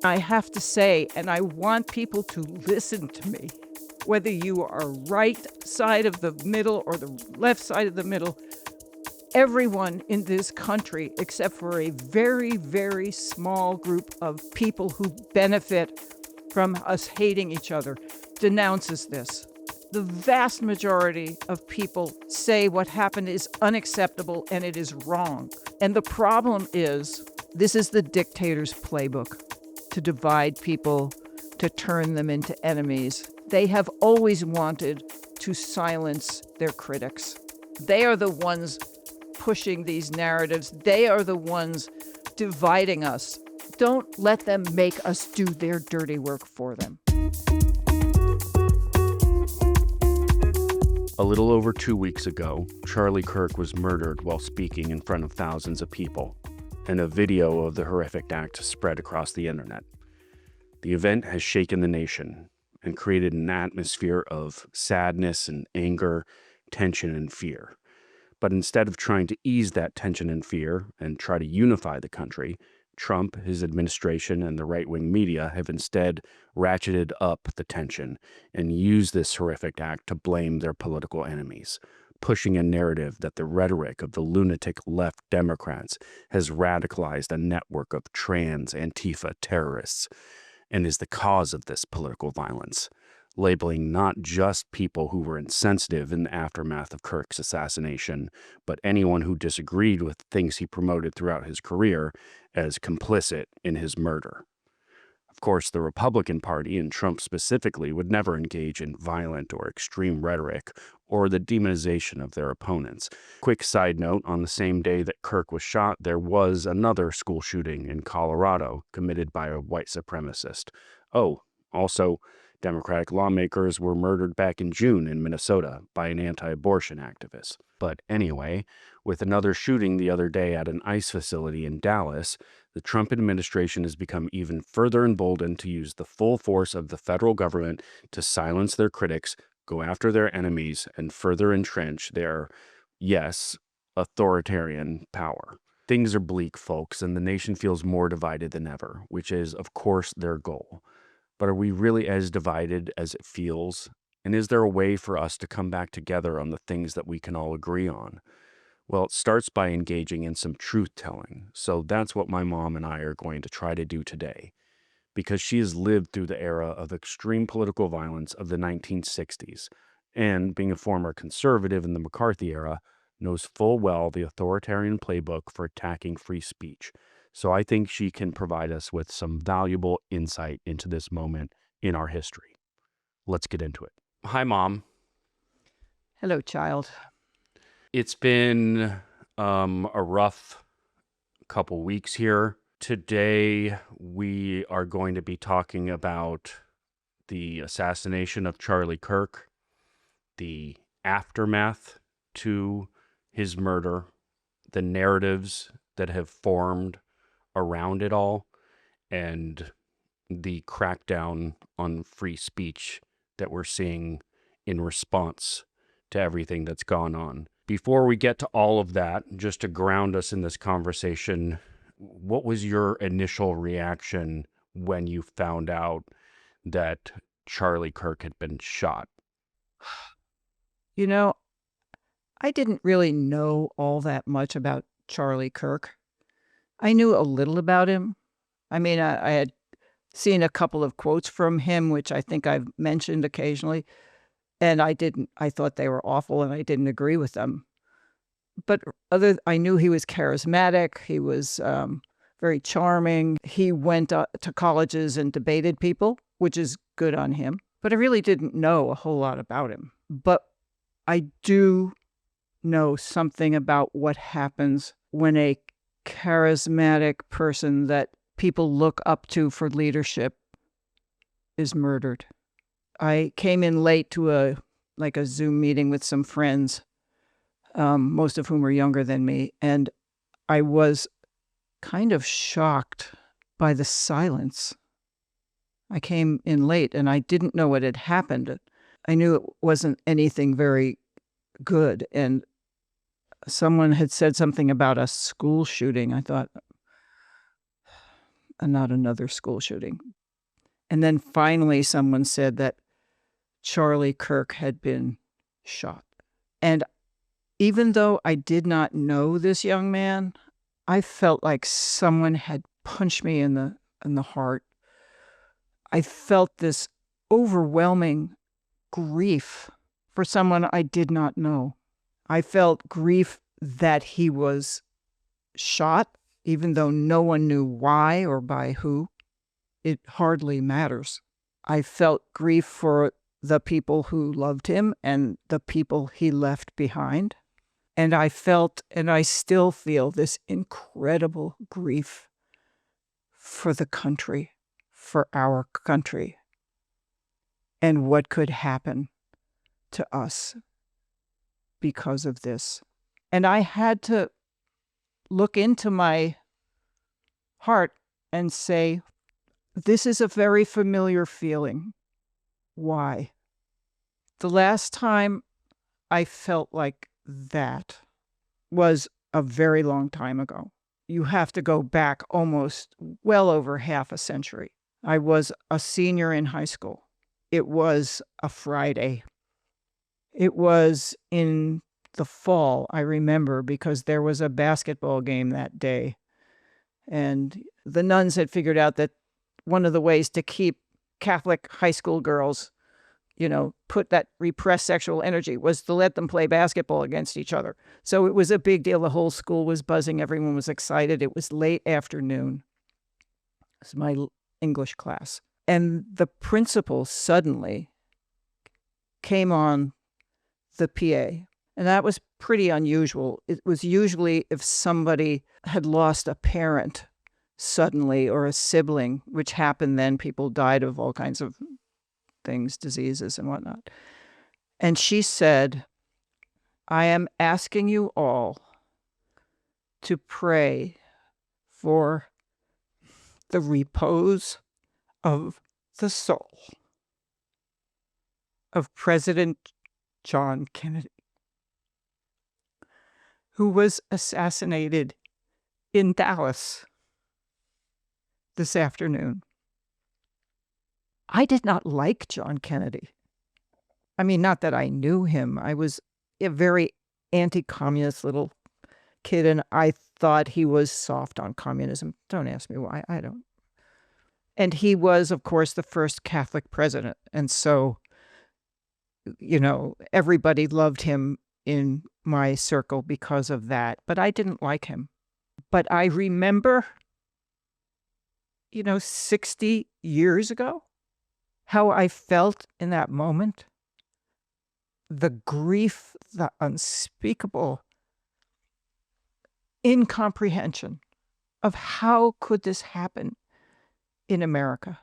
I have to say, and I want people to listen to me, whether you are right side of the middle or the left side of the middle, everyone in this country, except for a very, very small group of people who benefit from us hating each other, denounces this. The vast majority of people say what happened is unacceptable and it is wrong. And the problem is, this is the dictator's playbook, to divide people, to turn them into enemies. They have always wanted to silence their critics. They are the ones pushing these narratives. They are the ones dividing us. Don't let them make us do their dirty work for them. A little over 2 weeks ago, Charlie Kirk was murdered while speaking in front of thousands of people, and a video of the horrific act spread across the internet. The event has shaken the nation and created an atmosphere of sadness and anger, tension and fear. But instead of trying to ease that tension and fear and try to unify the country, Trump, his administration, and the right-wing media have instead ratcheted up the tension and used this horrific act to blame their political enemies, pushing a narrative that the rhetoric of the lunatic left Democrats has radicalized a network of trans Antifa terrorists and is the cause of this political violence, labeling not just people who were insensitive in the aftermath of Kirk's assassination, but anyone who disagreed with things he promoted throughout his career as complicit in his murder. Of course, the Republican Party, and Trump specifically, would never engage in violent or extreme rhetoric or the demonization of their opponents. Quick side note, on the same day that Kirk was shot, there was another school shooting in Colorado committed by a white supremacist. Oh, also, Democratic lawmakers were murdered back in June in Minnesota by an anti-abortion activist. But anyway, with another shooting the other day at an ICE facility in Dallas, the Trump administration has become even further emboldened to use the full force of the federal government to silence their critics, go after their enemies, and further entrench their, yes, authoritarian power. Things are bleak, folks, and the nation feels more divided than ever, which is, of course, their goal. But are we really as divided as it feels? And is there a way for us to come back together on the things that we can all agree on? Well, it starts by engaging in some truth-telling. So that's what my mom and I are going to try to do today. Because she has lived through the era of extreme political violence of the 1960s, and being a former conservative in the McCarthy era, knows full well the authoritarian playbook for attacking free speech. So I think she can provide us with some valuable insight into this moment in our history. Let's get into it. Hi, Mom. Hello, child. It's been a rough couple weeks here. Today, we are going to be talking about the assassination of Charlie Kirk, the aftermath to his murder, the narratives that have formed around it all, and the crackdown on free speech that we're seeing in response to everything that's gone on. Before we get to all of that, just to ground us in this conversation, what was your initial reaction when you found out that Charlie Kirk had been shot? You know, I didn't really know all that much about Charlie Kirk. I knew a little about him. I mean, I had seen a couple of quotes from him, which I think I've mentioned occasionally, and I thought they were awful and I didn't agree with them. But I knew he was charismatic. He was very charming. He went to colleges and debated people, which is good on him. But I really didn't know a whole lot about him. But I do know something about what happens when a charismatic person that people look up to for leadership is murdered. I came in late to a Zoom meeting with some friends, most of whom were younger than me, and I was kind of shocked by the silence. I came in late and I didn't know what had happened. I knew it wasn't anything very good, and someone had said something about a school shooting. I thought, not another school shooting. And then finally someone said that Charlie Kirk had been shot. And even though I did not know this young man, I felt like someone had punched me in the heart. I felt this overwhelming grief for someone I did not know. I felt grief that he was shot, even though no one knew why or by who. It hardly matters. I felt grief for the people who loved him and the people he left behind. And I felt, and I still feel, this incredible grief for the country, for our country, and what could happen to us because of this. And I had to look into my heart and say, this is a very familiar feeling. Why? The last time I felt like that was a very long time ago. You have to go back almost well over half a century. I was a senior in high school. It was a Friday. It was in the fall, I remember, because there was a basketball game that day. And the nuns had figured out that one of the ways to keep Catholic high school girls, put that repressed sexual energy was to let them play basketball against each other. So it was a big deal. The whole school was buzzing. Everyone was excited. It was late afternoon. It was my English class. And the principal suddenly came on the PA. And that was pretty unusual. It was usually if somebody had lost a parent suddenly or a sibling, which happened then. People died of all kinds of things, diseases and whatnot. And she said, I am asking you all to pray for the repose of the soul of President John Kennedy, who was assassinated in Dallas this afternoon. I did not like John Kennedy. I mean, not that I knew him. I was a very anti-communist little kid, and I thought he was soft on communism. Don't ask me why. I don't. And he was, of course, the first Catholic president. And so, everybody loved him in my circle because of that. But I didn't like him. But I remember, 60 years ago, how I felt in that moment. The grief, the unspeakable incomprehension of how could this happen in America.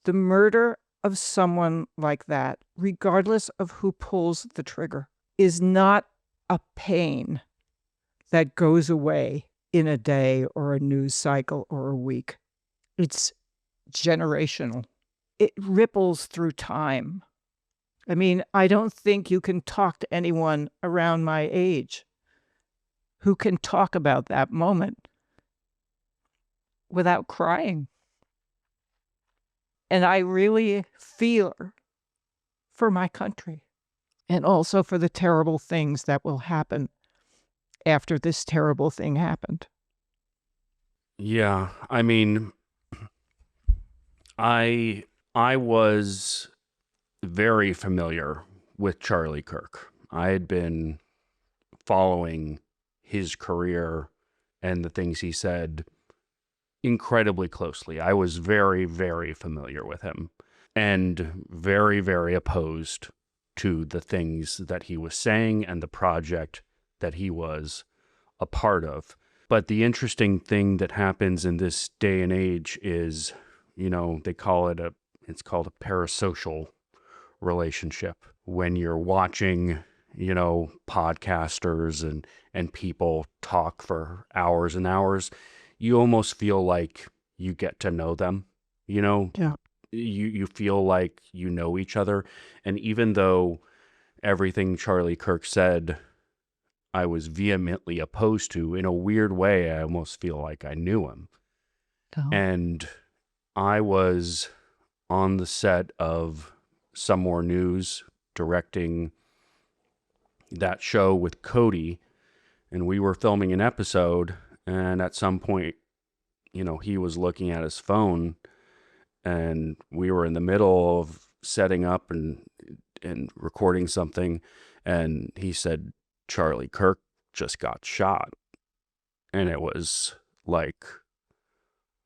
The murder of someone like that, regardless of who pulls the trigger, is not a pain that goes away in a day or a news cycle or a week. It's generational. It ripples through time. I mean, I don't think you can talk to anyone around my age who can talk about that moment without crying. And I really feel for my country and also for the terrible things that will happen after this terrible thing happened. Yeah, I mean, I was very familiar with Charlie Kirk. I had been following his career and the things he said incredibly closely. I was very, very familiar with him and very, very opposed to the things that he was saying and the project that he was a part of. But the interesting thing that happens in this day and age is, they call it it's called a parasocial relationship. When you're watching, podcasters and people talk for hours and hours, you almost feel like you get to know them, Yeah. You feel like you know each other. And even though everything Charlie Kirk said, I was vehemently opposed to, in a weird way, I almost feel like I knew him. Oh. And I was on the set of Some More News directing that show with Cody, and we were filming an episode, and at some point, he was looking at his phone, and we were in the middle of setting up and recording something, and he said, Charlie Kirk just got shot. And it was like,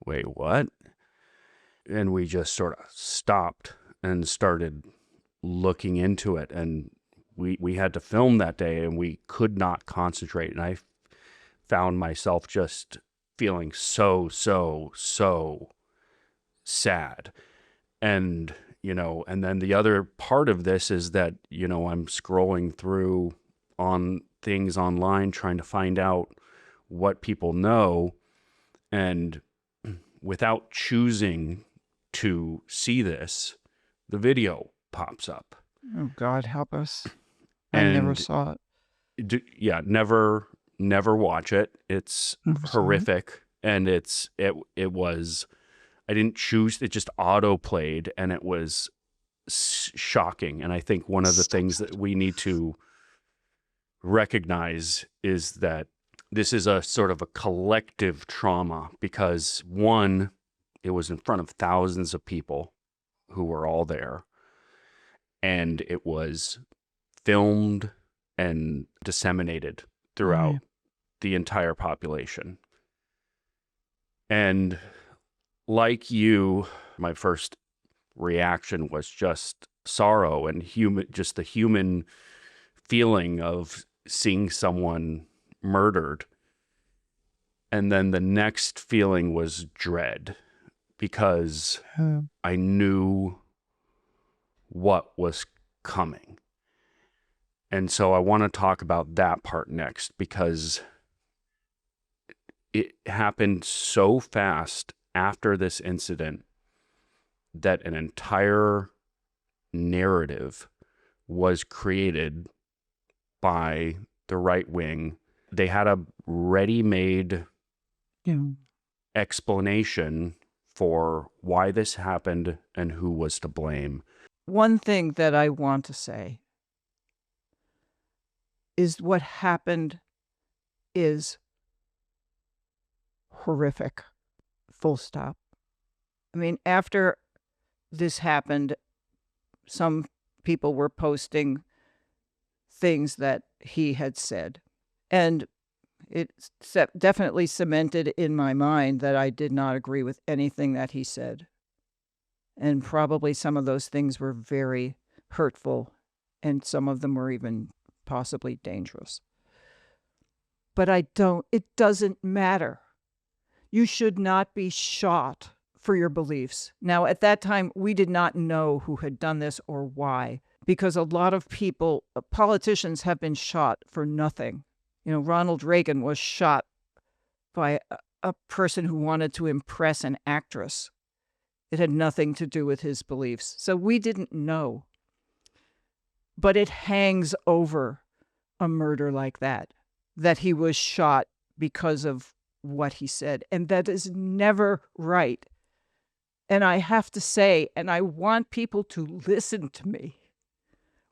wait, what? And we just sort of stopped and started looking into it, and we had to film that day, and we could not concentrate, and I found myself just feeling so sad. And and then the other part of this is that I'm scrolling through on things online trying to find out what people know, and without choosing to see this, the video pops up. Oh, God help us. I never saw it. Never watch it. It's horrific. And it was, I didn't choose, it just auto played, and it was shocking. And I think one of the things that we need to recognize is that this is a sort of a collective trauma, because one, it was in front of thousands of people who were all there, and it was filmed and disseminated throughout the entire population. And like you, my first reaction was just sorrow and just the human feeling of seeing someone murdered. And then the next feeling was dread, because I knew what was coming. And so I want to talk about that part next, because it happened so fast after this incident that an entire narrative was created by the right wing. They had a ready-made explanation for why this happened and who was to blame. One thing that I want to say is what happened is horrific. Full stop. I mean, after this happened, some people were posting things that he had said. And it definitely cemented in my mind that I did not agree with anything that he said. And probably some of those things were very hurtful, and some of them were even possibly dangerous. But it doesn't matter. You should not be shot for your beliefs. Now, at that time, we did not know who had done this or why, because a lot of people, politicians, have been shot for nothing. Ronald Reagan was shot by a person who wanted to impress an actress. It had nothing to do with his beliefs. So we didn't know. But it hangs over a murder like that he was shot because of what he said. And that is never right. And I have to say, and I want people to listen to me,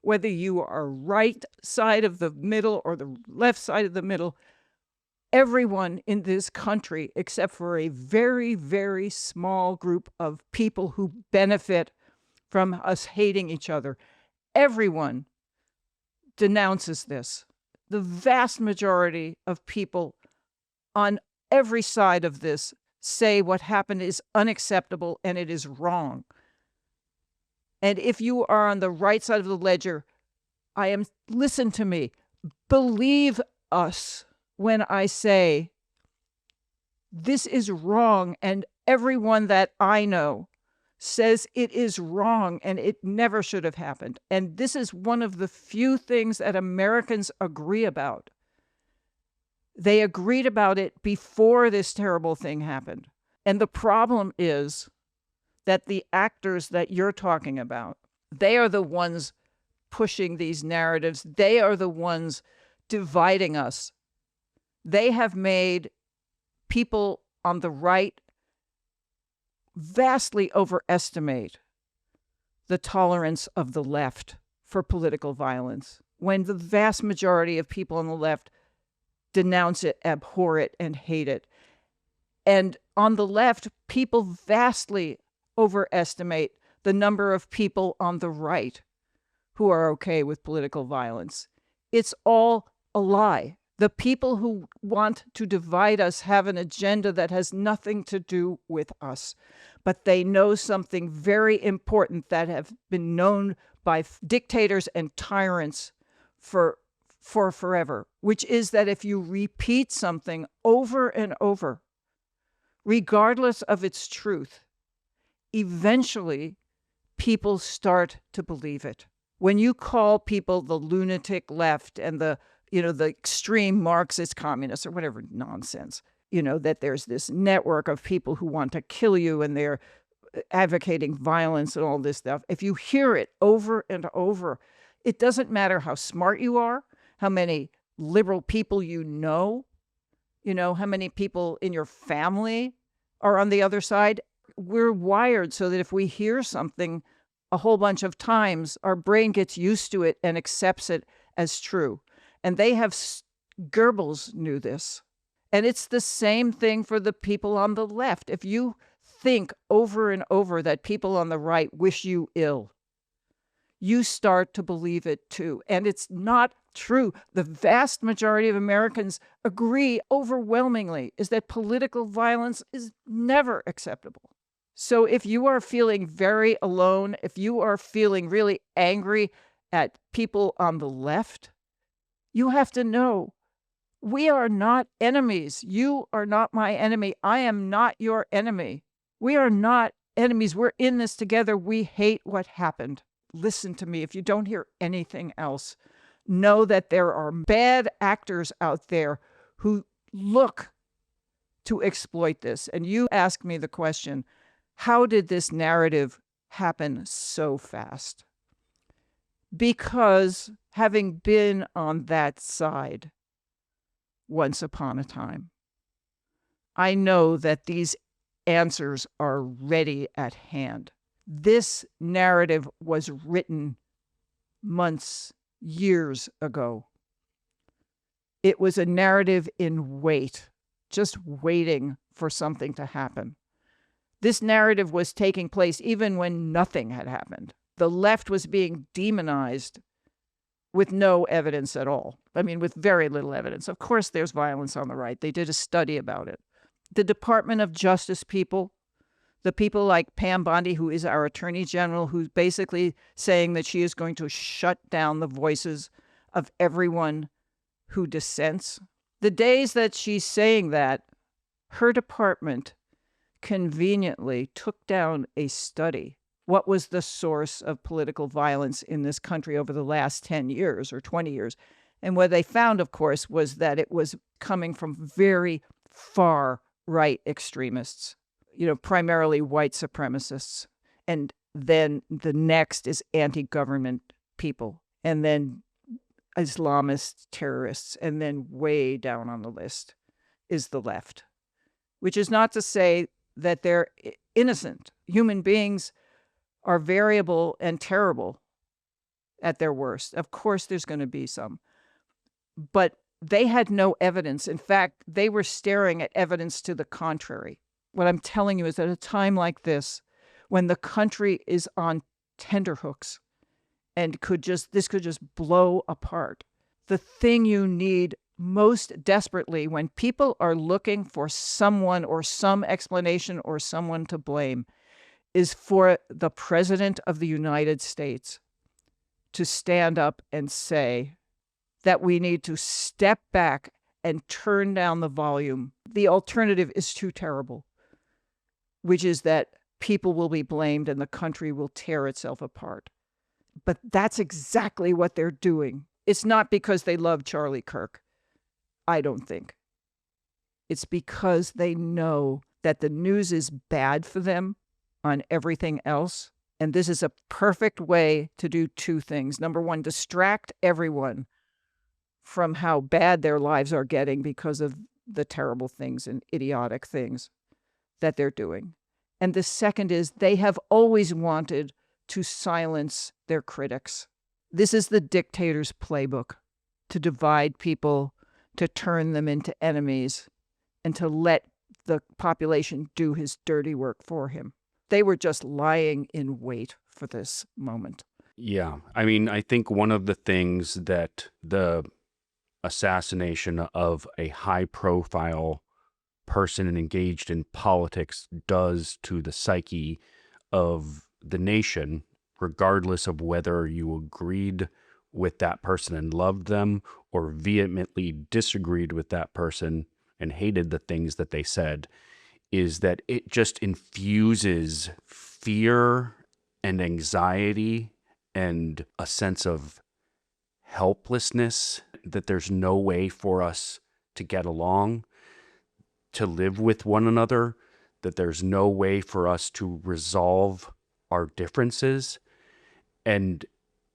whether you are right side of the middle or the left side of the middle, everyone in this country, except for a very, very small group of people who benefit from us hating each other, everyone denounces this. The vast majority of people on every side of this say what happened is unacceptable and it is wrong. And if you are on the right side of the ledger, listen to me, believe us when I say this is wrong, and everyone that I know says it is wrong and it never should have happened. And this is one of the few things that Americans agree about. They agreed about it before this terrible thing happened. And the problem is that the actors that you're talking about, they are the ones pushing these narratives. They are the ones dividing us. They have made people on the right vastly overestimate the tolerance of the left for political violence, when the vast majority of people on the left denounce it, abhor it, and hate it. And on the left, people vastly overestimate the number of people on the right who are okay with political violence. It's all a lie. The people who want to divide us have an agenda that has nothing to do with us, but they know something very important that have been known by dictators and tyrants for forever, which is that if you repeat something over and over, regardless of its truth, eventually people start to believe it. When you call people the lunatic left and the extreme Marxist communists or whatever nonsense, that there's this network of people who want to kill you and they're advocating violence and all this stuff. If you hear it over and over, it doesn't matter how smart you are, how many liberal people how many people in your family are on the other side. We're wired so that if we hear something a whole bunch of times, our brain gets used to it and accepts it as true. And Goebbels knew this. And it's the same thing for the people on the left. If you think over and over that people on the right wish you ill, you start to believe it too. And it's not true. The vast majority of Americans agree overwhelmingly is that political violence is never acceptable. So if you are feeling very alone, if you are feeling really angry at people on the left, you have to know we are not enemies. You are not my enemy. I am not your enemy. We are not enemies. We're in this together. We hate what happened. Listen to me. If you don't hear anything else, know that there are bad actors out there who look to exploit this. And you ask me the question, how did this narrative happen so fast? Because having been on that side once upon a time, I know that these answers are ready at hand. This narrative was written months, years ago. It was a narrative in wait, just waiting for something to happen. This narrative was taking place even when nothing had happened. The left was being demonized with no evidence at all. I mean, with very little evidence. Of course, there's violence on the right. They did a study about it. The Department of Justice people, the people like Pam Bondi, who is our Attorney General, who's basically saying that she is going to shut down the voices of everyone who dissents. The days that she's saying that, her department conveniently took down a study. What was the source of political violence in this country over the last 10 years or 20 years? And what they found, of course, was that it was coming from very far right extremists, primarily white supremacists. And then the next is anti-government people, and then Islamist terrorists, and then way down on the list is the left, which is not to say that they're innocent. Human beings are variable and terrible at their worst. Of course, there's going to be some. But they had no evidence. In fact, they were staring at evidence to the contrary. What I'm telling you is at a time like this, when the country is on tenterhooks and this could just blow apart, the thing you need most desperately when people are looking for someone or some explanation or someone to blame is for the President of the United States to stand up and say that we need to step back and turn down the volume. The alternative is too terrible, which is that people will be blamed and the country will tear itself apart. But that's exactly what they're doing. It's not because they love Charlie Kirk. I don't think. It's because they know that the news is bad for them on everything else. And this is a perfect way to do two things. Number one, distract everyone from how bad their lives are getting because of the terrible things and idiotic things that they're doing. And the second is they have always wanted to silence their critics. This is the dictator's playbook, to divide people, to turn them into enemies, and to let the population do his dirty work for him. They were just lying in wait for this moment. Yeah. I mean, I think one of the things that the assassination of a high-profile person engaged in politics does to the psyche of the nation, regardless of whether you agreed with that person and loved them or vehemently disagreed with that person and hated the things that they said, is that it just infuses fear and anxiety and a sense of helplessness, that there's no way for us to get along, to live with one another, that there's no way for us to resolve our differences. And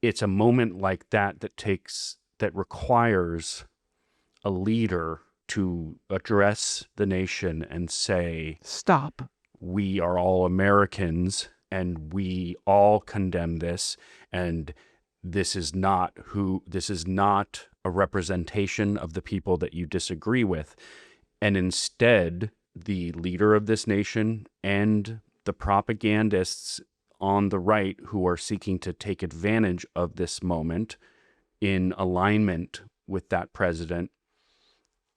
it's a moment like that that requires a leader to address the nation and say, Stop. we are all Americans and we all condemn this, and this is not a representation of the people that you disagree with. And instead, the leader of this nation and the propagandists on the right who are seeking to take advantage of this moment in alignment with that president.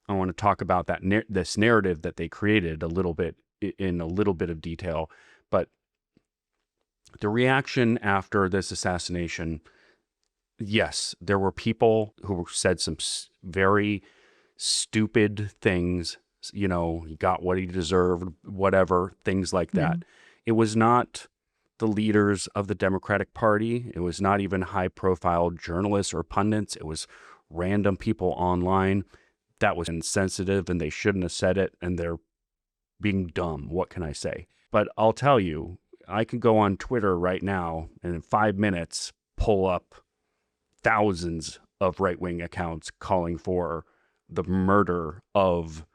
I want to talk about this narrative that they created in a little bit of detail. But the reaction after this assassination, yes, there were people who said some very stupid things, he got what he deserved, whatever, things like that. It was not the leaders of the Democratic Party. It was not even high-profile journalists or pundits. It was random people online. That was insensitive, and they shouldn't have said it, and they're being dumb. What can I say? But I'll tell you, I can go on Twitter right now and in 5 minutes pull up thousands of right-wing accounts calling for the murder of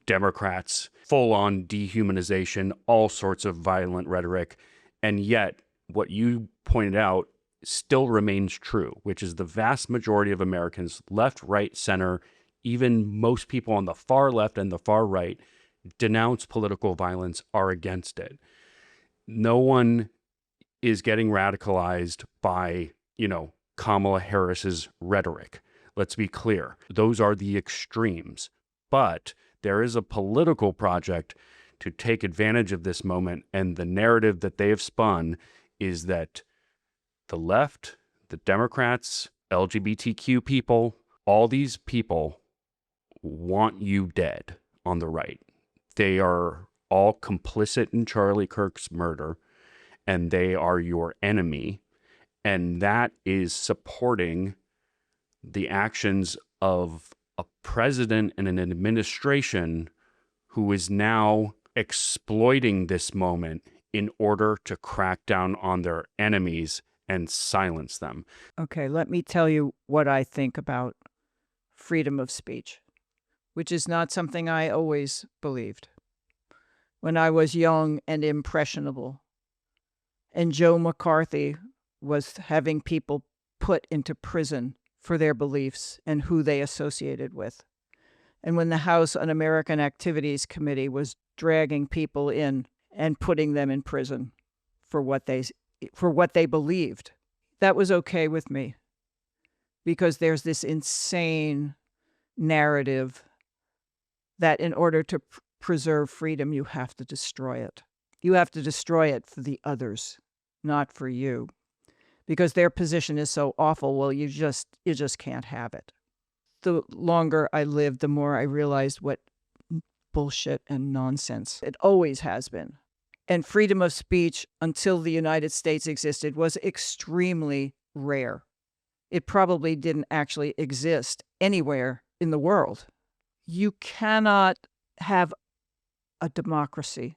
Democrats, full-on dehumanization, all sorts of violent rhetoric. And yet, what you pointed out still remains true, which is the vast majority of Americans, left, right, center, even most people on the far left and the far right, denounce political violence, are against it. No one is getting radicalized by, Kamala Harris's rhetoric. Let's be clear. Those are the extremes. But there is a political project to take advantage of this moment, and the narrative that they have spun is that the left, the Democrats, LGBTQ people, all these people want you dead on the right. They are all complicit in Charlie Kirk's murder, and they are your enemy. And that is supporting the actions of a president and an administration who is now exploiting this moment in order to crack down on their enemies and silence them. Okay, let me tell you what I think about freedom of speech, which is not something I always believed. When I was young and impressionable, and Joe McCarthy was having people put into prison for their beliefs and who they associated with. And when the House Un-American Activities Committee was dragging people in and putting them in prison for what they believed, that was okay with me, because there's this insane narrative that in order to preserve freedom, you have to destroy it. You have to destroy it for the others, not for you, because their position is so awful. Well, you just can't have it. The longer I lived, the more I realized what bullshit and nonsense it always has been. And freedom of speech, until the United States existed, was extremely rare. It probably didn't actually exist anywhere in the world. You cannot have a democracy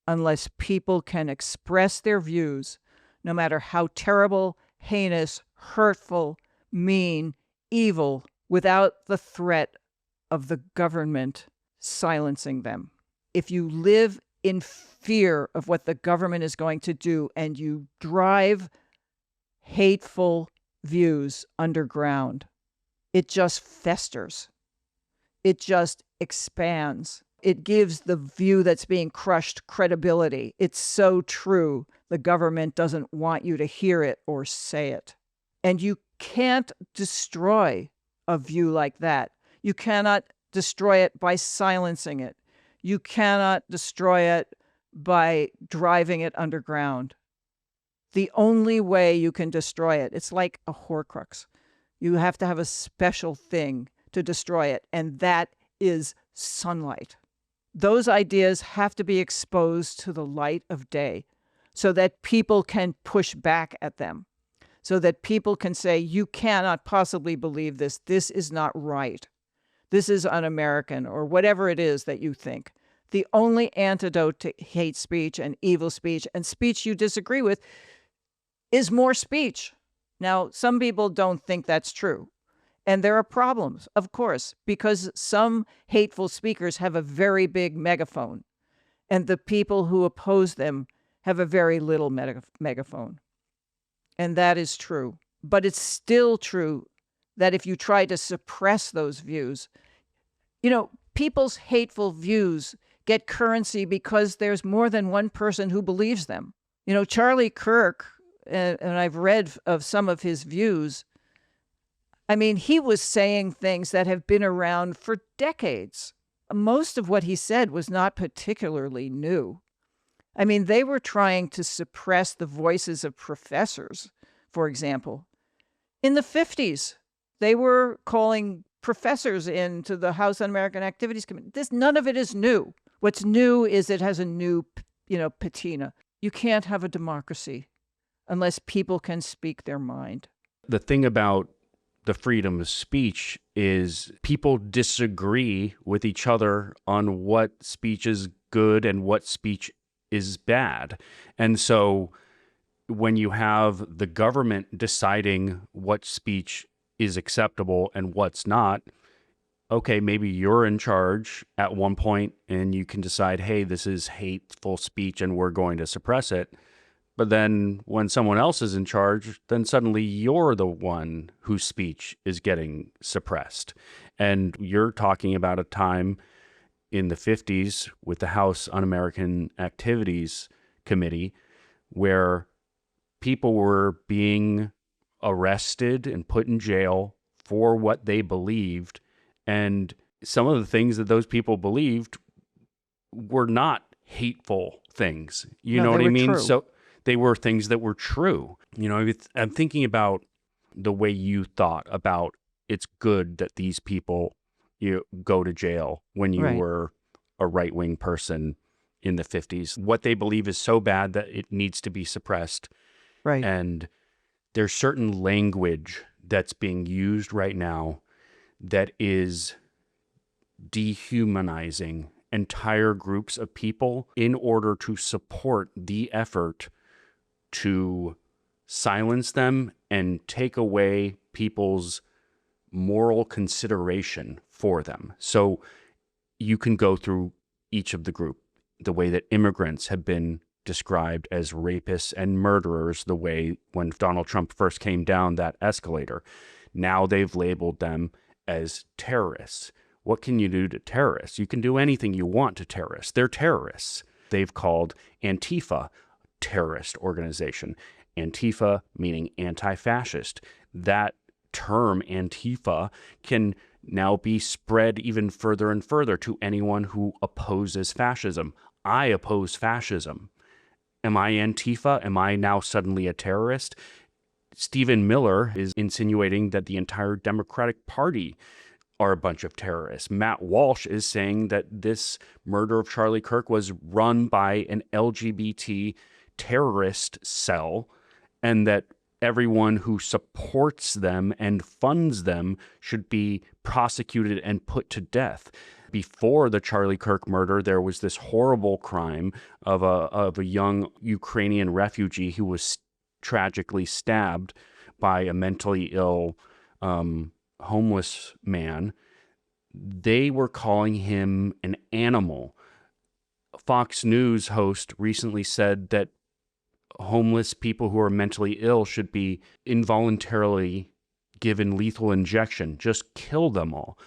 unless people can express their views, no matter how terrible, heinous, hurtful, mean, evil, without the threat of the government silencing them. If you live in fear of what the government is going to do, and you drive hateful views underground, it just festers. It just expands. It gives the view that's being crushed credibility. It's so true. The government doesn't want you to hear it or say it. And you can't destroy a view like that. You cannot destroy it by silencing it. You cannot destroy it by driving it underground. The only way you can destroy it, it's like a Horcrux. You have to have a special thing to destroy it, and that is sunlight. Those ideas have to be exposed to the light of day so that people can push back at them, so that people can say, you cannot possibly believe this. This is not right. This is un-American, or whatever it is that you think. The only antidote to hate speech and evil speech and speech you disagree with is more speech. Now, some people don't think that's true. And there are problems, of course, because some hateful speakers have a very big megaphone, and the people who oppose them have a very little megaphone. And that is true. But it's still true that if you try to suppress those views, people's hateful views get currency because there's more than one person who believes them. Charlie Kirk, and I've read of some of his views, he was saying things that have been around for decades. Most of what he said was not particularly new. They were trying to suppress the voices of professors, for example. In the 50s, they were calling professors into the House Un-American Activities Committee. None of it is new. What's new is it has a new, patina. You can't have a democracy unless people can speak their mind. The thing about the freedom of speech is people disagree with each other on what speech is good and what speech is bad. And so when you have the government deciding what speech is acceptable and what's not, okay, maybe you're in charge at one point and you can decide, hey, this is hateful speech and we're going to suppress it. But then when someone else is in charge, then suddenly you're the one whose speech is getting suppressed. And you're talking about a time in the 50s with the House Un-American Activities Committee where people were being arrested and put in jail for what they believed. And some of the things that those people believed were not hateful things. You know what I mean? True. So they were things that were true. I'm thinking about the way you thought about it's good that these people go to jail when you were a right-wing person in the 50s. What they believe is so bad that it needs to be suppressed. Right. And there's certain language that's being used right now that is dehumanizing entire groups of people in order to support the effort to silence them and take away people's moral consideration for them. So you can go through each of the group, the way that immigrants have been described as rapists and murderers, the way when Donald Trump first came down that escalator. Now they've labeled them as terrorists. What can you do to terrorists? You can do anything you want to terrorists. They're terrorists. They've called Antifa terrorist organization. Antifa meaning anti-fascist. That term Antifa can now be spread even further and further to anyone who opposes fascism. I oppose fascism. Am I Antifa? Am I now suddenly a terrorist? Stephen Miller is insinuating that the entire Democratic Party are a bunch of terrorists. Matt Walsh is saying that this murder of Charlie Kirk was run by an LGBT terrorist cell and that everyone who supports them and funds them should be prosecuted and put to death. Before the Charlie Kirk murder, there was this horrible crime of a young Ukrainian refugee who was tragically stabbed by a mentally ill homeless man. They were calling him an animal Fox News host recently said that homeless people who are mentally ill should be involuntarily given lethal injection. Just kill them all.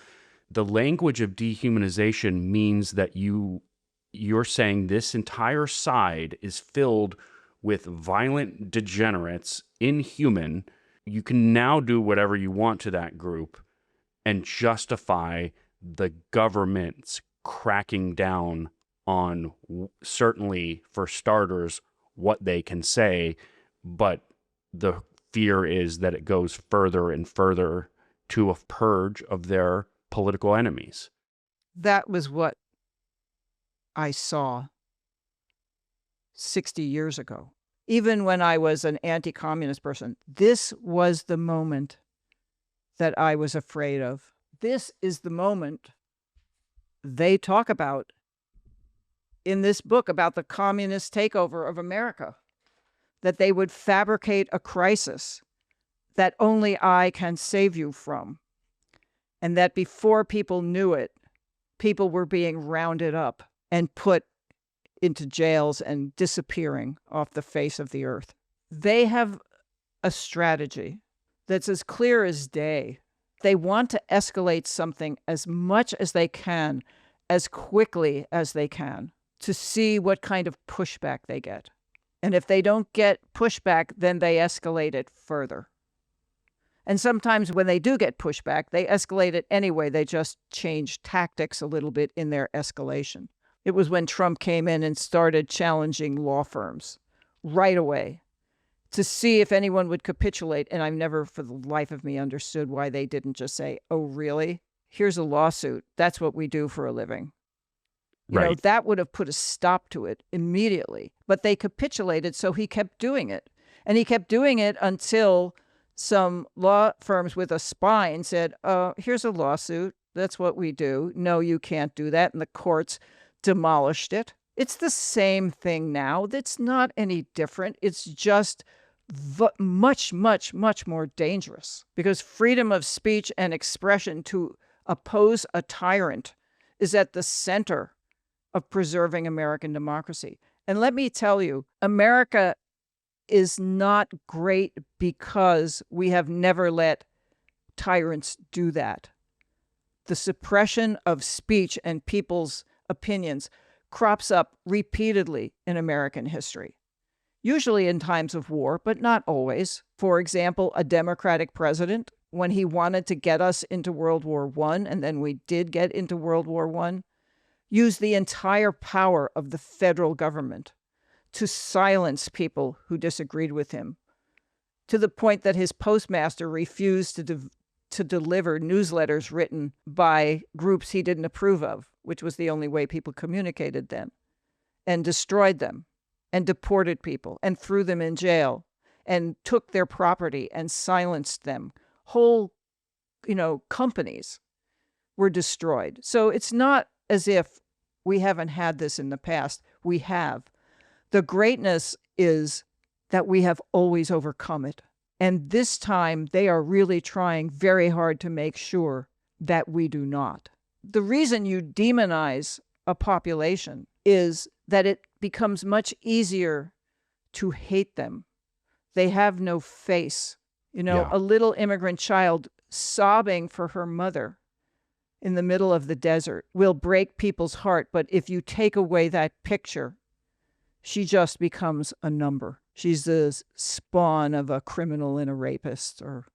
The language of dehumanization means that you're saying this entire side is filled with violent degenerates, inhuman. You can now do whatever you want to that group and justify the government's cracking down on, certainly for starters, what they can say, but the fear is that it goes further and further to a purge of their political enemies. That was what I saw 60 years ago. Even when I was an anti-communist person, this was the moment that I was afraid of. This is the moment they talk about in this book about the communist takeover of America, that they would fabricate a crisis that only I can save you from. And that before people knew it, people were being rounded up and put into jails and disappearing off the face of the earth. They have a strategy that's as clear as day. They want to escalate something as much as they can, as quickly as they can, to see what kind of pushback they get. And if they don't get pushback, then they escalate it further. And sometimes when they do get pushback, they escalate it anyway. They just change tactics a little bit in their escalation. It was when Trump came in and started challenging law firms right away to see if anyone would capitulate. And I've never for the life of me understood why they didn't just say, oh, really? Here's a lawsuit. That's what we do for a living. You know, that would have put a stop to it immediately. But they capitulated, so he kept doing it. And he kept doing it until some law firms with a spine said, here's a lawsuit. That's what we do. No, you can't do that. And the courts demolished it. It's the same thing now. It's not any different. It's just much, much, much more dangerous, because freedom of speech and expression to oppose a tyrant is at the center of preserving American democracy. And let me tell you, America is not great because we have never let tyrants do that. The suppression of speech and people's opinions crops up repeatedly in American history, usually in times of war, but not always. For example, a Democratic president, when he wanted to get us into World War I, and then we did get into World War I, used the entire power of the federal government to silence people who disagreed with him, to the point that his postmaster refused to deliver newsletters written by groups he didn't approve of, which was the only way people communicated then, and destroyed them, and deported people, and threw them in jail, and took their property and silenced them. Whole, companies were destroyed. So it's not as if we haven't had this in the past. We have. The greatness is that we have always overcome it. And this time, they are really trying very hard to make sure that we do not. The reason you demonize a population is that it becomes much easier to hate them. They have no face. A little immigrant child sobbing for her mother in the middle of the desert will break people's heart. But if you take away that picture, she just becomes a number. She's the spawn of a criminal and a rapist or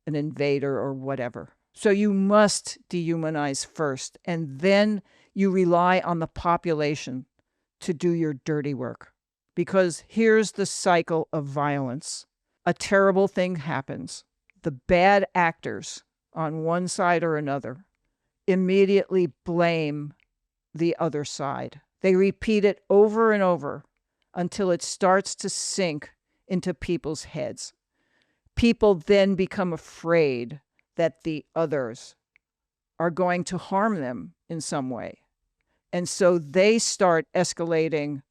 an invader or whatever. So you must dehumanize first, and then you rely on the population to do your dirty work. Because here's the cycle of violence. A terrible thing happens. The bad actors on one side or another immediately blame the other side. They repeat it over and over until it starts to sink into people's heads. People then become afraid that the others are going to harm them in some way. And so they start escalating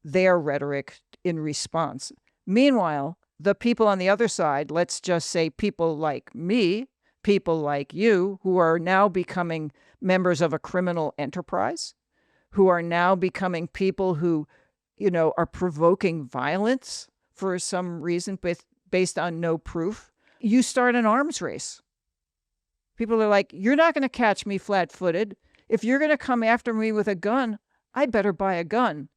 their rhetoric in response. Meanwhile, the people on the other side, let's just say people like me, people like you, who are now becoming members of a criminal enterprise, who are now becoming people who, are provoking violence for some reason based on no proof, you start an arms race. People are like, you're not going to catch me flat-footed. If you're going to come after me with a gun, I better buy a gun.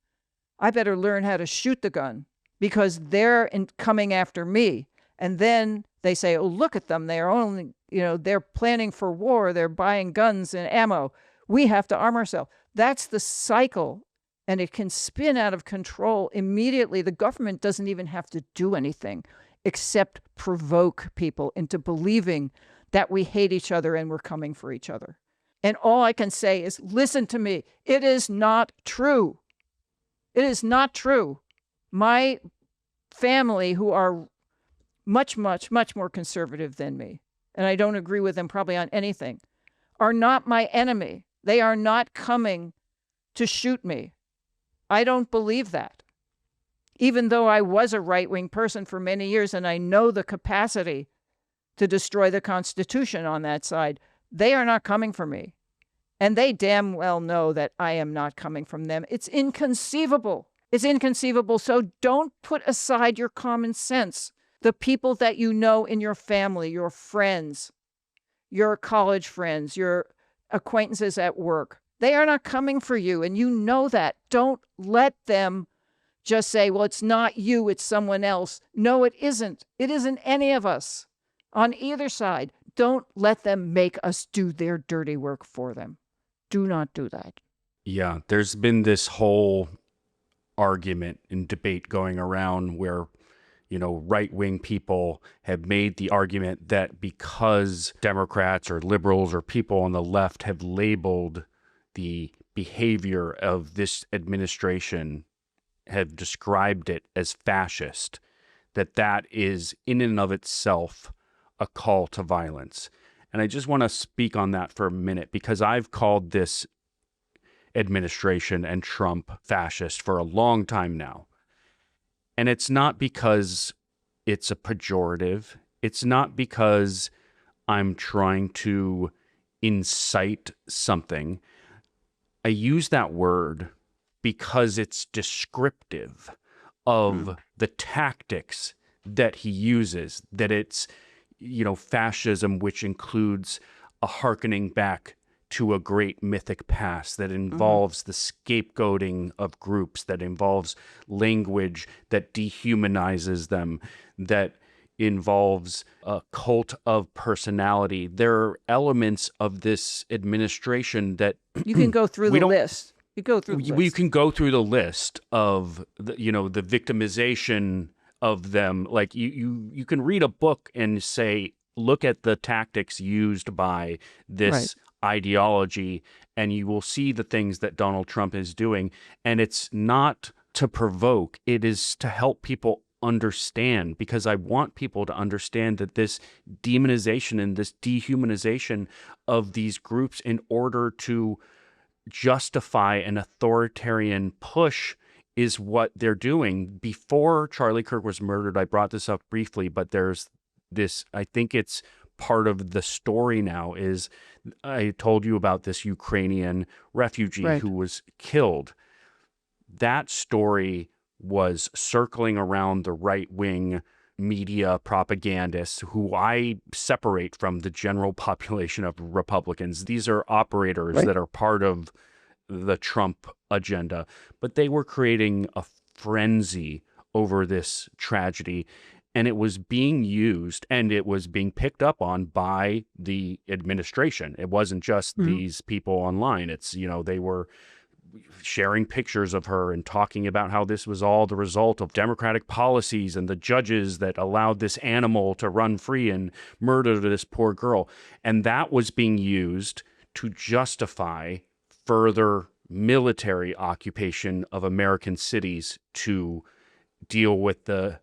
I better learn how to shoot the gun because they're coming after me. And then they say, oh, look at them. They're only, they're planning for war. They're buying guns and ammo. We have to arm ourselves. That's the cycle. And it can spin out of control immediately. The government doesn't even have to do anything except provoke people into believing that we hate each other and we're coming for each other. And all I can say is, listen to me. It is not true. It is not true. My family, who are much, much, much more conservative than me, and I don't agree with them probably on anything, are not my enemy. They are not coming to shoot me. I don't believe that. Even though I was a right-wing person for many years and I know the capacity to destroy the Constitution on that side, they are not coming for me. And they damn well know that I am not coming from them. It's inconceivable. It's inconceivable. So don't put aside your common sense. The people that you know in your family, your friends, your college friends, your acquaintances at work, they are not coming for you. And you know that. Don't let them just say, well, it's not you, it's someone else. No, it isn't. It isn't any of us on either side. Don't let them make us do their dirty work for them. Do not do that. Yeah, there's been this whole argument and debate going around where, right-wing people have made the argument that because Democrats or liberals or people on the left have labeled the behavior of this administration, have described it as fascist, that is in and of itself a call to violence. And I just want to speak on that for a minute because I've called this administration and Trump fascist for a long time now. And it's not because it's a pejorative. It's not because I'm trying to incite something. I use that word because it's descriptive of the tactics that he uses, that it's, fascism, which includes a hearkening back to a great mythic past that involves the scapegoating of groups, that involves language that dehumanizes them, that involves a cult of personality. There are elements of this administration that you can go through the list. You go through the list. We can go through the list of the victimization of them. Like you can read a book and say, look at the tactics used by this ideology, and you will see the things that Donald Trump is doing. And it's not to provoke, it is to help people understand, because I want people to understand that this demonization and this dehumanization of these groups in order to justify an authoritarian push is what they're doing. Before Charlie Kirk was murdered, I brought this up briefly, but there's this, I think it's part of the story now, is I told you about this Ukrainian refugee who was killed. That story was circling around the right-wing media propagandists who I separate from the general population of Republicans. These are operators that are part of the Trump agenda, but they were creating a frenzy over this tragedy, and it was being used and it was being picked up on by the administration. It wasn't just these people online. It's, they were sharing pictures of her and talking about how this was all the result of Democratic policies and the judges that allowed this animal to run free and murder this poor girl. And that was being used to justify further military occupation of American cities to deal with the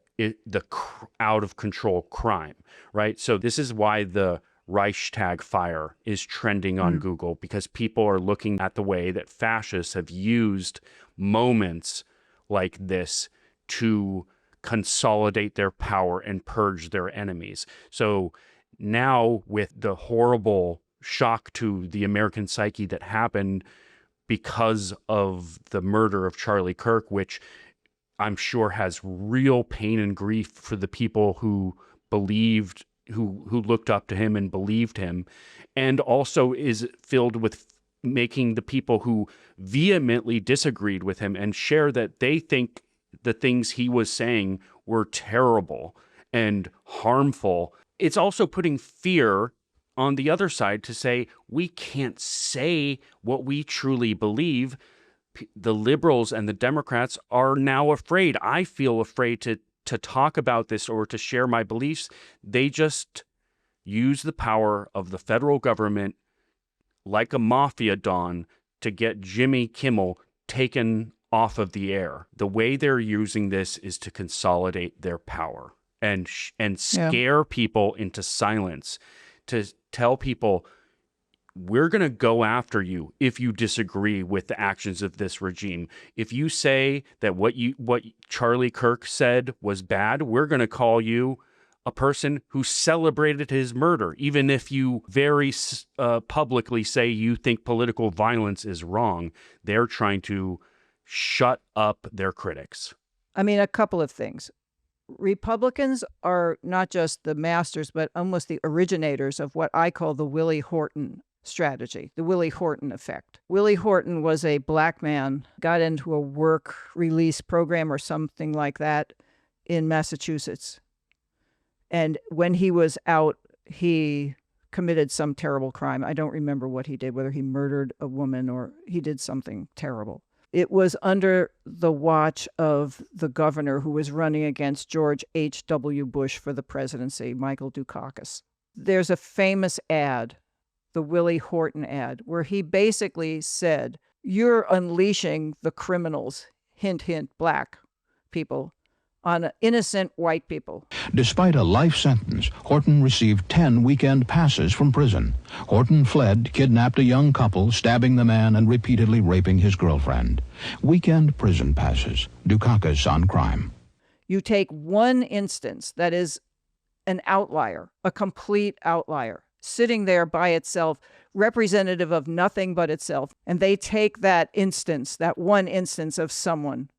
out of control crime, right? So this is why the Reichstag fire is trending on Google, because people are looking at the way that fascists have used moments like this to consolidate their power and purge their enemies. So now, with the horrible shock to the American psyche that happened because of the murder of Charlie Kirk, which I'm sure has real pain and grief for the people who believed, who looked up to him and believed him, and also is filled with making the people who vehemently disagreed with him and share that they think the things he was saying were terrible and harmful. It's also putting fear on the other side to say, we can't say what we truly believe. The liberals and the Democrats are now afraid. I feel afraid to talk about this or to share my beliefs. They just use the power of the federal government like a mafia don to get Jimmy Kimmel taken off of the air. The way they're using this is to consolidate their power and scare people into silence, to tell people, we're going to go after you if you disagree with the actions of this regime. If you say that what Charlie Kirk said was bad, we're going to call you a person who celebrated his murder, even if you very publicly say you think political violence is wrong. They're trying to shut up their critics. I mean, a couple of things. Republicans are not just the masters, but almost the originators of what I call the Willie Horton strategy, the Willie Horton effect. Willie Horton was a black man, got into a work release program or something like that in Massachusetts. And when he was out, he committed some terrible crime. I don't remember what he did, whether he murdered a woman or he did something terrible. It was under the watch of the governor who was running against George H.W. Bush for the presidency, Michael Dukakis. There's a famous ad, the Willie Horton ad, where he basically said, you're unleashing the criminals, hint, hint, black people, on innocent white people. Despite a life sentence, Horton received 10 weekend passes from prison. Horton fled, kidnapped a young couple, stabbing the man and repeatedly raping his girlfriend. Weekend prison passes. Dukakis on crime. You take one instance that is an outlier, a complete outlier, sitting there by itself, representative of nothing but itself, and they take that instance, that one instance of someone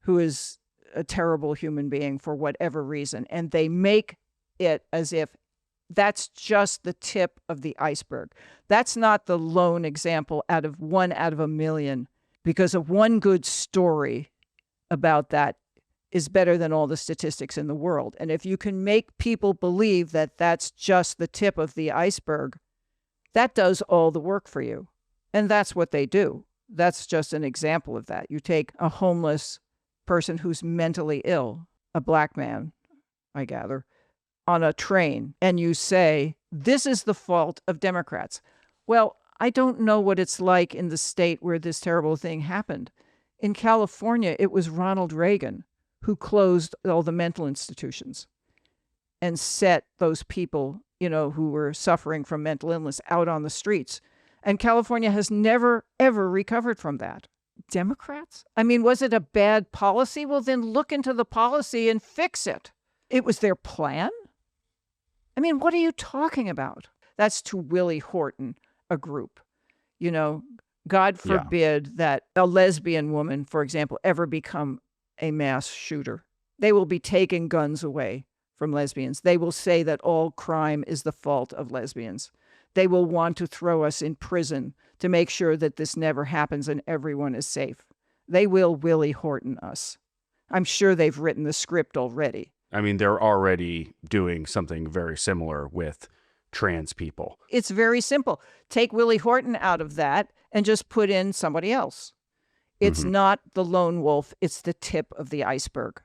who is a terrible human being for whatever reason, and they make it as if that's just the tip of the iceberg. That's not the lone example out of a million, because of one good story about that is better than all the statistics in the world. And if you can make people believe that that's just the tip of the iceberg, that does all the work for you. And that's what they do. That's just an example of that. You take a homeless person who's mentally ill, a black man, I gather, on a train, and you say, this is the fault of Democrats. Well, I don't know what it's like in the state where this terrible thing happened. In California, it was Ronald Reagan who closed all the mental institutions and set those people, who were suffering from mental illness out on the streets. And California has never, ever recovered from that. Democrats? I mean, was it a bad policy? Well, then look into the policy and fix it. It was their plan? I mean, what are you talking about? That's to Willie Horton, a group. God forbid that a lesbian woman, for example, ever become a mass shooter. They will be taking guns away from lesbians. They will say that all crime is the fault of lesbians. They will want to throw us in prison to make sure that this never happens and everyone is safe. They will Willie Horton us. I'm sure they've written the script already. I mean, they're already doing something very similar with trans people. It's very simple. Take Willie Horton out of that and just put in somebody else. It's not the lone wolf. It's the tip of the iceberg.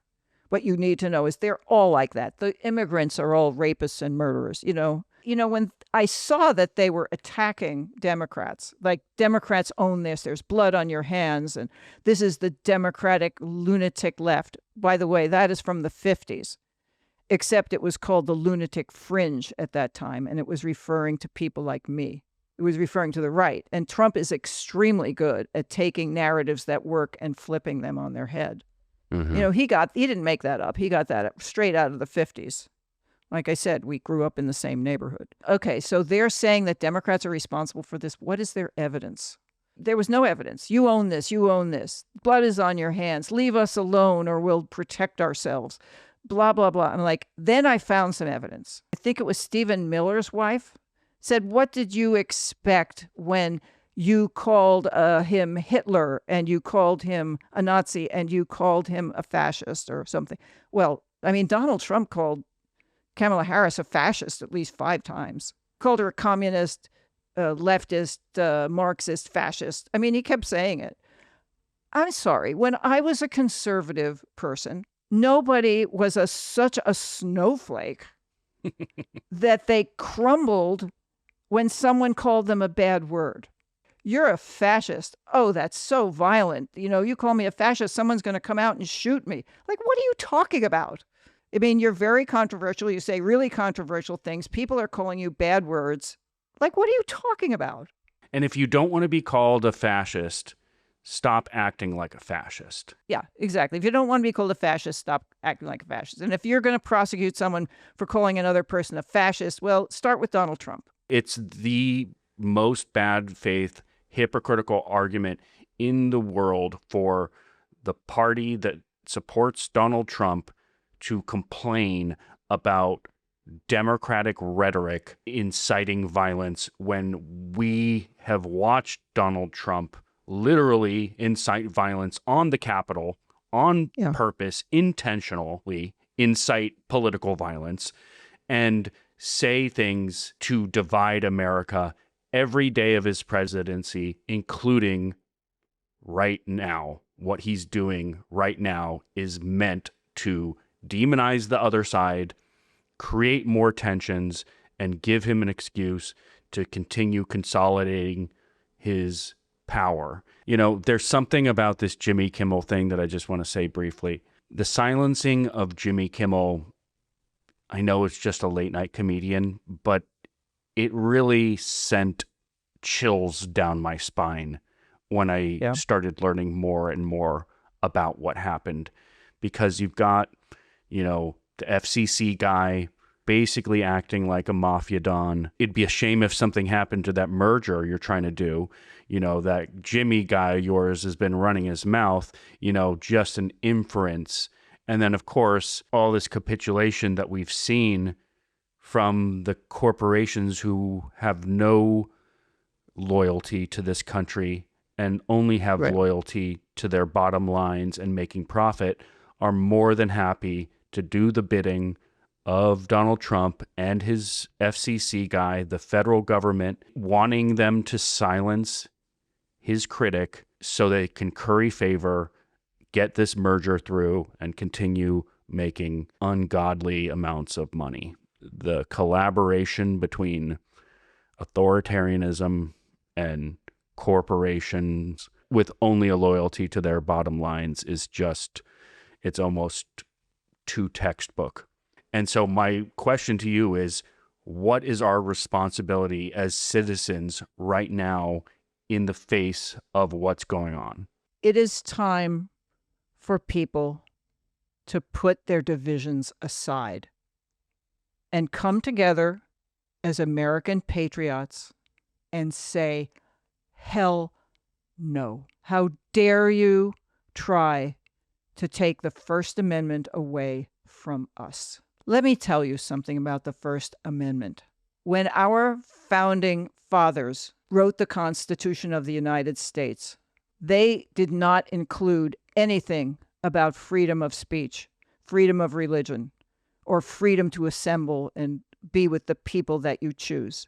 What you need to know is they're all like that. The immigrants are all rapists and murderers. When I saw that they were attacking Democrats, like Democrats own this, there's blood on your hands, and this is the Democratic lunatic left. By the way, that is from the 50s, except it was called the lunatic fringe at that time, and it was referring to people like me. It was referring to the right. And Trump is extremely good at taking narratives that work and flipping them on their head. He didn't make that up. He got that straight out of the 50s. Like I said, we grew up in the same neighborhood. Okay, so they're saying that Democrats are responsible for this. What is their evidence? There was no evidence. You own this. You own this. Blood is on your hands. Leave us alone or we'll protect ourselves. Blah, blah, blah. I'm like, then I found some evidence. I think it was Stephen Miller's wife said, what did you expect when you called him Hitler and you called him a Nazi and you called him a fascist or something? Well, I mean, Donald Trump called Kamala Harris a fascist at least 5 times. Called her a communist, leftist, Marxist, fascist. I mean, he kept saying it. I'm sorry. When I was a conservative person, nobody was such a snowflake that they crumbled when someone called them a bad word. You're a fascist. Oh, that's so violent. You know, you call me a fascist, someone's going to come out and shoot me. Like, what are you talking about? I mean, you're very controversial. You say really controversial things. People are calling you bad words. Like, what are you talking about? And if you don't want to be called a fascist, stop acting like a fascist. Yeah, exactly. If you don't want to be called a fascist, stop acting like a fascist. And if you're going to prosecute someone for calling another person a fascist, well, start with Donald Trump. It's the most bad faith, hypocritical argument in the world for the party that supports Donald Trump to complain about Democratic rhetoric inciting violence when we have watched Donald Trump literally incite violence on the Capitol on purpose, intentionally incite political violence and say things to divide America every day of his presidency, including right now. What he's doing right now is meant to demonize the other side, create more tensions, and give him an excuse to continue consolidating his power. You know, there's something about this Jimmy Kimmel thing that I just want to say briefly. The silencing of Jimmy Kimmel, I know it's just a late night comedian, but it really sent chills down my spine when I started learning more and more about what happened. Because you've got, you know, the FCC guy basically acting like a mafia don. It'd be a shame if something happened to that merger you're trying to do. You know, that Jimmy guy of yours has been running his mouth, you know, just an inference. And then, of course, all this capitulation that we've seen from the corporations who have no loyalty to this country and only have loyalty to their bottom lines and making profit are more than happy to do the bidding of Donald Trump and his FCC guy, the federal government, wanting them to silence his critic so they can curry favor, get this merger through, and continue making ungodly amounts of money. The collaboration between authoritarianism and corporations with only a loyalty to their bottom lines is just, it's almost too textbook. And so my question to you is, what is our responsibility as citizens right now in the face of what's going on? It is time for people to put their divisions aside and come together as American patriots and say, hell no. How dare you try to take the First Amendment away from us? Let me tell you something about the First Amendment. When our founding fathers wrote the Constitution of the United States, they did not include anything about freedom of speech, freedom of religion, or freedom to assemble and be with the people that you choose.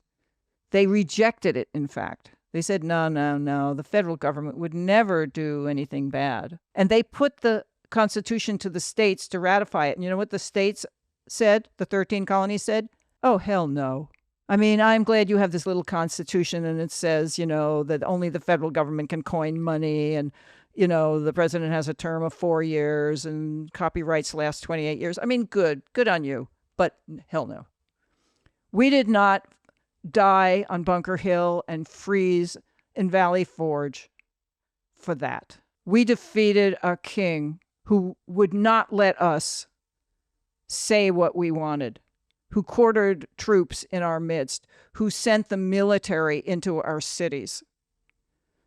They rejected it, in fact. They said, no, the federal government would never do anything bad. And they put the Constitution to the states to ratify it. And you know what the states said, the 13 colonies said? Oh, hell no. I mean, I'm glad you have this little constitution and it says, you know, that only the federal government can coin money and, you know, the president has a term of 4 years and copyrights last 28 years. I mean, good on you, but hell no. We did not die on Bunker Hill and freeze in Valley Forge for that. We defeated a king who would not let us say what we wanted, who quartered troops in our midst, who sent the military into our cities.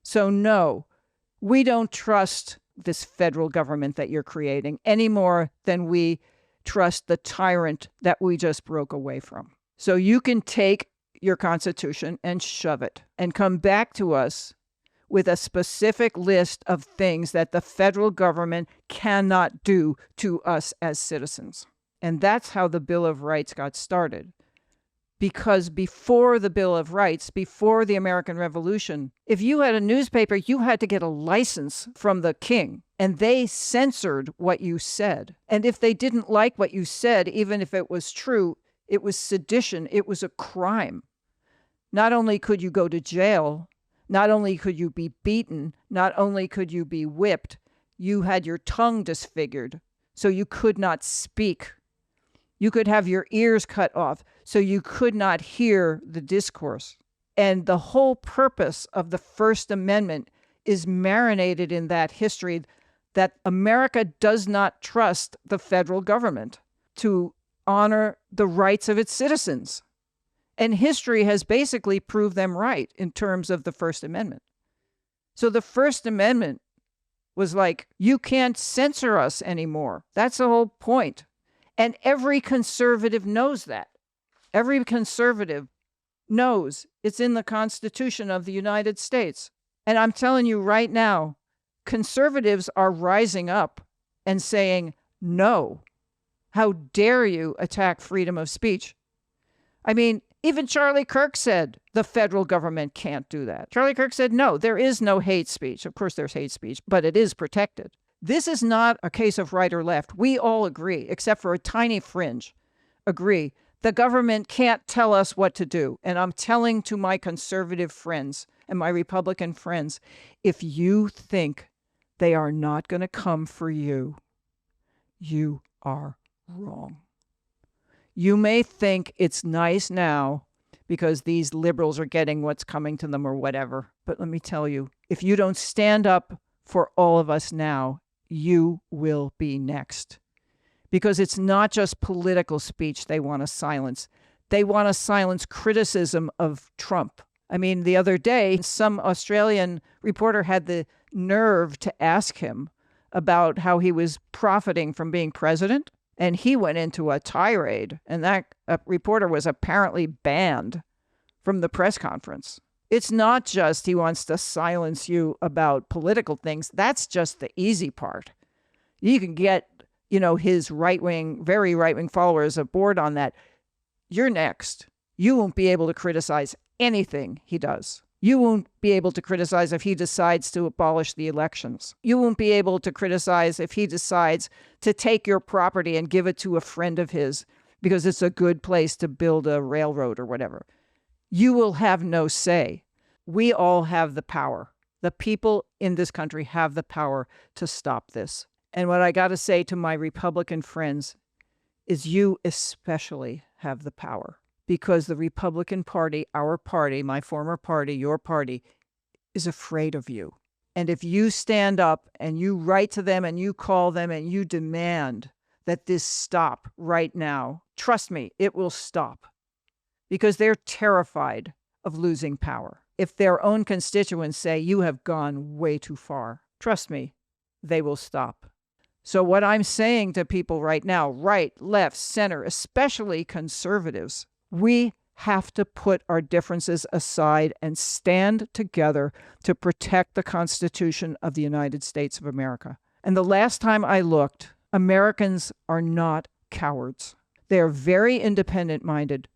So no, we don't trust this federal government that you're creating any more than we trust the tyrant that we just broke away from. So you can take your Constitution and shove it and come back to us with a specific list of things that the federal government cannot do to us as citizens. And that's how the Bill of Rights got started. Because before the Bill of Rights, before the American Revolution, if you had a newspaper, you had to get a license from the king, and they censored what you said. And if they didn't like what you said, even if it was true, it was sedition, it was a crime. Not only could you go to jail, not only could you be beaten, not only could you be whipped, you had your tongue disfigured, so you could not speak. You could have your ears cut off, so you could not hear the discourse. And the whole purpose of the First Amendment is marinated in that history, that America does not trust the federal government to honor the rights of its citizens. And history has basically proved them right in terms of the First Amendment. So the First Amendment was like, you can't censor us anymore. That's the whole point. And every conservative knows that. Every conservative knows it's in the Constitution of the United States. And I'm telling you right now, conservatives are rising up and saying, no, how dare you attack freedom of speech? I mean, even Charlie Kirk said the federal government can't do that. Charlie Kirk said, no, there is no hate speech. Of course, there's hate speech, but it is protected. This is not a case of right or left. We all agree, except for a tiny fringe, agree. The government can't tell us what to do. And I'm telling to my conservative friends and my Republican friends, if you think they are not going to come for you, you are wrong. You may think it's nice now because these liberals are getting what's coming to them or whatever. But let me tell you, if you don't stand up for all of us now, you will be next. Because it's not just political speech they want to silence. They want to silence criticism of Trump. I mean, the other day, some Australian reporter had the nerve to ask him about how he was profiting from being president. And he went into a tirade, and that reporter was apparently banned from the press conference. It's not just he wants to silence you about political things. That's just the easy part. You can get, his right-wing, very right-wing followers aboard on that. You're next. You won't be able to criticize anything he does. You won't be able to criticize if he decides to abolish the elections. You won't be able to criticize if he decides to take your property and give it to a friend of his because it's a good place to build a railroad or whatever. You will have no say. We all have the power. The people in this country have the power to stop this. And what I got to say to my Republican friends is you especially have the power. Because the Republican Party, our party, my former party, your party, is afraid of you. And if you stand up and you write to them and you call them and you demand that this stop right now, trust me, it will stop. Because they're terrified of losing power. If their own constituents say you have gone way too far, trust me, they will stop. So what I'm saying to people right now, right, left, center, especially conservatives, we have to put our differences aside and stand together to protect the Constitution of the United States of America. And the last time I looked, Americans are not cowards. They're very independent-minded.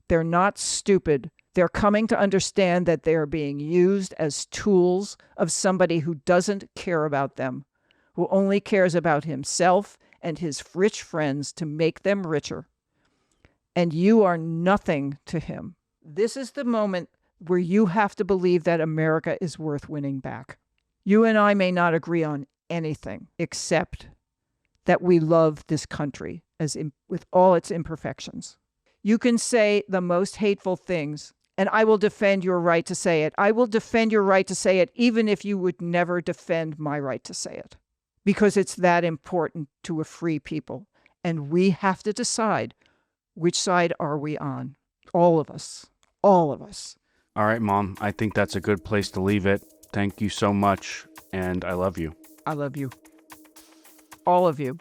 They're not stupid. They're coming to understand that they are being used as tools of somebody who doesn't care about them, who only cares about himself and his rich friends to make them richer. And you are nothing to him. This is the moment where you have to believe that America is worth winning back. You and I may not agree on anything except that we love this country with all its imperfections. You can say the most hateful things, and I will defend your right to say it. I will defend your right to say it, even if you would never defend my right to say it, because it's that important to a free people. And we have to decide, which side are we on? All of us. All of us. All right, Mom, I think that's a good place to leave it. Thank you so much, and I love you. I love you. All of you.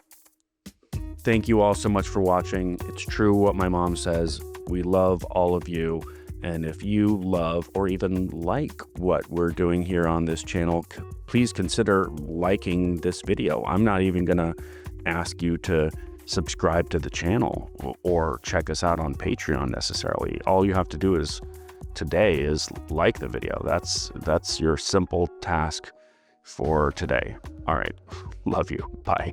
Thank you all so much for watching. It's true what my mom says. We love all of you. And if you love or even like what we're doing here on this channel, please consider liking this video. I'm not even going to ask you to subscribe to the channel or check us out on Patreon necessarily. All you have to do today is like the video. That's your simple task for today. All right. Love you. Bye.